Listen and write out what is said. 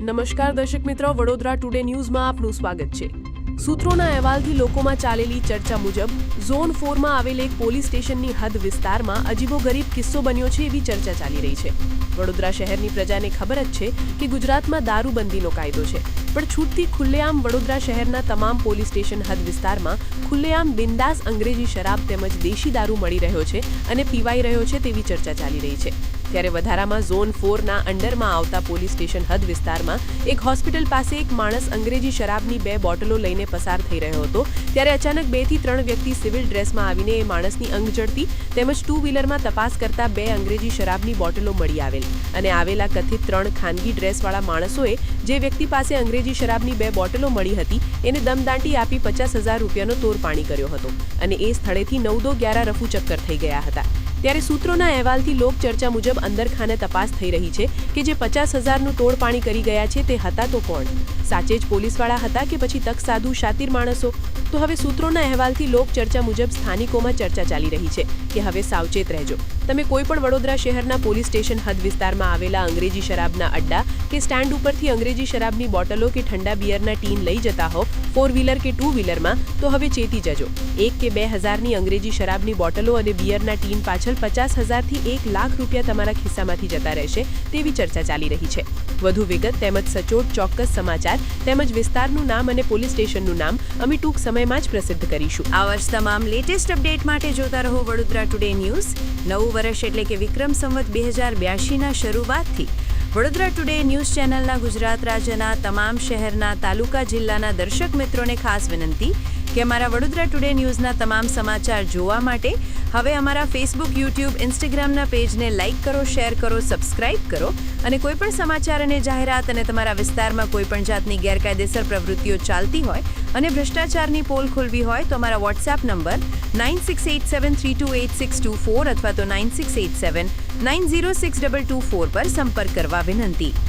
નમસ્કાર દર્શક મિત્રો, વડોદરા ટુડે ન્યૂઝમાં આપનું સ્વાગત છે। સૂત્રોના અહેવાલથી લોકોમાં ચાલેલી ચર્ચા મુજબ ઝોન 4માં આવેલ એક પોલીસ સ્ટેશનની હદ વિસ્તારમાં અજીબોગરીબ કિસ્સો બન્યો છે એવી ચર્ચા ચાલી રહી છે। વડોદરા શહેરની પ્રજાને ખબર જ છે કે ગુજરાતમાં દારૂબંધીનો કાયદો છે, પણ છૂટથી ખુલ્લેઆમ વડોદરા શહેરના તમામ પોલીસ સ્ટેશન હદ વિસ્તારમાં ખુલ્લેઆમ બિંદાસ અંગ્રેજી શરાબ તેમજ દેશી દારૂ મળી રહ્યો છે અને પીવાઈ રહ્યો છે તેવી ચર્ચા ચાલી રહી છે। ત્યારે વધારામાં ઝોન 4ના અંડરમાં આવતા પોલીસ સ્ટેશન હદ વિસ્તારમાં એક હોસ્પિટલ પાસે એક માણસ અંગ્રેજી શરાબની 2 બોટલો લઈને પસાર થઈ રહ્યો હતો, ત્યારે અચાનક 2 થી 3 વ્યક્તિ સિવિલ ડ્રેસમાં આવીને એ માણસની અંગ ઝડપી તેમજ 2 વ્હીલરમાં તપાસ કરતા 2 અંગ્રેજી શરાબની બોટલો મળી આવેલ અને આવેલા કથિત 3 ખાનગી ડ્રેસવાળા માણસોએ જે વ્યક્તિ પાસે અંગ્રેજી શરાબની 2 બોટલો મળી હતી એને દમદાંટી આપી 50,000 રૂપિયાનો તોડપાણી કર્યો હતો અને એ સ્થળેથી 9-11 રફુ ચક્કર થઈ ગયા હતા। ત્યારે સૂત્રોના અહેવાલથી લોકચર્ચા મુજબ અંદરખાને તપાસ થઈ રહી છે કે જે 50,000નું તોડપાણી કરી ગયા છે તે હતા તો કોણ? સાચે જ પોલીસવાળા હતા કે પછી તક સાધુ શાતીર માણસો? તો હવે સૂત્રોના અહેવાલથી લોકચર્ચા મુજબ સ્થાનિકોમાં ચર્ચા ચાલી રહી છે કે હવે સાવચેત રહેજો। તમે કોઈ પણ વડોદરા શહેરના પોલીસ સ્ટેશન હદ વિસ્તારમાં આવેલા અંગ્રેજી શરાબના અડ્ડા કે સ્ટેન્ડ ઉપરથી અંગ્રેજી શરાબની બોટલો કે ઠંડા બિયરના ટીન લઈ જતા હો 4 વ્હીલર કે 2 વ્હીલરમાં, તો હવે ચેતી જજો। 1 કે 2,000ની અંગ્રેજી શરાબની બોટલો અને બિયરના ટીન પાછળ 50,000 થી 1 લાખ રૂપિયા તમારા ખિસ્સામાંથી જતા રહેશે તેવી ચર્ચા ચાલી રહી છે। વધુ વિગત તેમજ સચોટ ચોક્કસ સમાચાર તેમજ વિસ્તારનું નામ અને પોલીસ સ્ટેશનનું નામ અમે ટૂંક સમયમાં જ પ્રસિદ્ધ કરીશું। આ વર્ષ તમામ લેટેસ્ટ અપડેટ માટે જોતા રહો વડોદરા ટુડે ન્યૂઝ। નવું વર્ષ એટલે કે વિક્રમ સંવત 2082ના શરૂઆતથી વડોદરા ટુડે ન્યૂઝ ચેનલના ગુજરાત રાજ્યના તમામ શહેરના તાલુકા જિલ્લાના દર્શક મિત્રોને ખાસ વિનંતી કે અમારા વડોદરા ટુડે ન્યૂઝના તમામ સમાચાર જોવા માટે હવે અમારા ફેસબુક, યુટ્યુબ, ઇન્સ્ટાગ્રામના પેજને લાઇક કરો, શેર કરો, સબસ્ક્રાઇબ કરો અને કોઈપણ સમાચાર અને જાહેરાત અને તમારા વિસ્તારમાં કોઈપણ જાતની ગેરકાયદેસર પ્રવૃત્તિઓ ચાલતી હોય અને ભ્રષ્ટાચારની પોલ ખોલવી હોય તો અમારા વોટ્સએપ નંબર 9687328624 અથવા તો 9687906224 પર સંપર્ક કરવા વિનંતી।